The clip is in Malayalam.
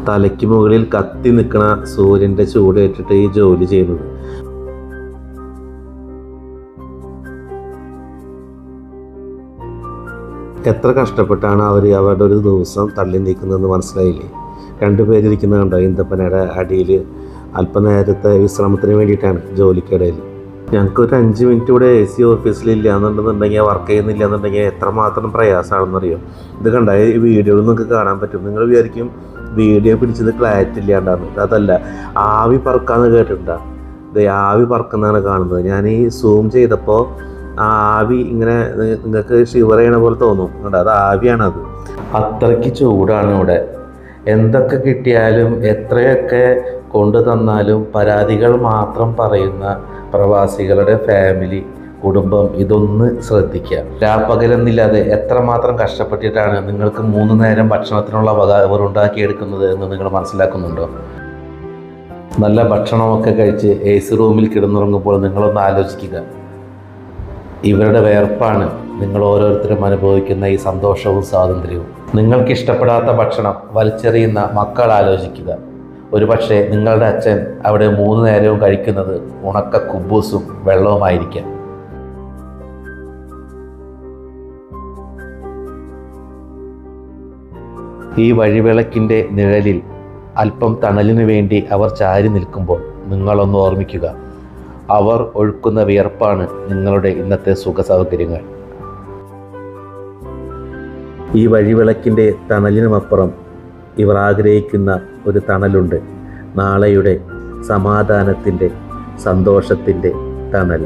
തലയ്ക്ക് മുകളിൽ കത്തി നിൽക്കുന്ന സൂര്യൻ്റെ ചൂടേറ്റിട്ട് ഈ ജോലി ചെയ്യുന്നത്. എത്ര കഷ്ടപ്പെട്ടാണ് അവർ അവരുടെ ഒരു ദിവസം തള്ളി നീക്കുന്നതെന്ന് മനസ്സിലായില്ലേ? രണ്ടുപേരിയ്ക്കുന്നത് കണ്ടോ ഈന്തപ്പനയുടെ അടിയിൽ അല്പനേരത്തെ വിശ്രമത്തിന് വേണ്ടിയിട്ടാണ് ജോലിക്കിടയിൽ. ഞങ്ങൾക്കൊരു 5 മിനിറ്റ് കൂടെ AC ഓഫീസിലില്ല എന്നുണ്ടെന്നുണ്ടെങ്കിൽ വർക്ക് ചെയ്യുന്നില്ല എന്നുണ്ടെങ്കിൽ എത്രമാത്രം പ്രയാസമാണെന്നറിയോ? ഇത് കണ്ട ഈ വീഡിയോയിൽ നിങ്ങൾക്ക് കാണാൻ പറ്റും. നിങ്ങൾ വിചാരിക്കും വീഡിയോ പിടിച്ചത് ക്ലാരിറ്റി ഇല്ലാണ്ടാണ്. അതല്ല, ആവി പറക്കാന്ന് കേട്ടിട്ടുണ്ടോ? ഇത് ആവി പറക്കുന്നതാണ് കാണുന്നത്. ഞാൻ ഈ സൂം ചെയ്തപ്പോൾ ആവി ഇങ്ങനെ നിങ്ങൾക്ക് ഷിവർ ചെയ്യണ പോലെ തോന്നും. കേട്ടോ, അത് ആവിയാണത്. അത്രയ്ക്ക് ചൂടാണ് ഇവിടെ. എന്തൊക്കെ കിട്ടിയാലും എത്രയൊക്കെ കൊണ്ടു തന്നാലും പരാതികൾ മാത്രം പറയുന്ന പ്രവാസികളുടെ ഫാമിലി, കുടുംബം ഇതൊന്ന് ശ്രദ്ധിക്കുക. രാപ്പകലെന്നില്ലാതെ എത്രമാത്രം കഷ്ടപ്പെട്ടിട്ടാണ് നിങ്ങൾക്ക് 3 നേരം ഭക്ഷണത്തിനുള്ള വക അവർ ഉണ്ടാക്കിയെടുക്കുന്നത് എന്ന് നിങ്ങൾ മനസ്സിലാക്കുന്നുണ്ടോ? നല്ല ഭക്ഷണമൊക്കെ കഴിച്ച് AC റൂമിൽ കിടന്നുറങ്ങുമ്പോൾ നിങ്ങളൊന്ന് ആലോചിക്കുക. ഇവരുടെ വേർപ്പാണ് നിങ്ങൾ ഓരോരുത്തരും അനുഭവിക്കുന്ന ഈ സന്തോഷവും സ്വാതന്ത്ര്യവും. നിങ്ങൾക്കിഷ്ടപ്പെടാത്ത ഭക്ഷണം വലിച്ചെറിയുന്ന മക്കൾ ആലോചിക്കുക. ഒരുപക്ഷെ നിങ്ങളുടെ അച്ഛൻ അവിടെ 3 നേരവും കഴിക്കുന്നത് ഉണക്ക കുബൂസും വെള്ളവുമായിരിക്കാം. ഈ വഴിവിളക്കിൻ്റെ നിഴലിൽ അല്പം തണലിനു വേണ്ടി അവർ ചാരി നിൽക്കുമ്പോൾ നിങ്ങളൊന്ന് ഓർമ്മിക്കുക, അവർ ഒഴുക്കുന്ന വിയർപ്പാണ് നിങ്ങളുടെ ഇന്നത്തെ സുഖ സൗകര്യങ്ങൾ. ഈ വഴിവിളക്കിൻ്റെ തണലിനുമപ്പുറം ഇവർ ആഗ്രഹിക്കുന്ന ഒരു തണലുണ്ട്. നാളെയുടെ സമാധാനത്തിൻ്റെ, സന്തോഷത്തിൻ്റെ തണൽ.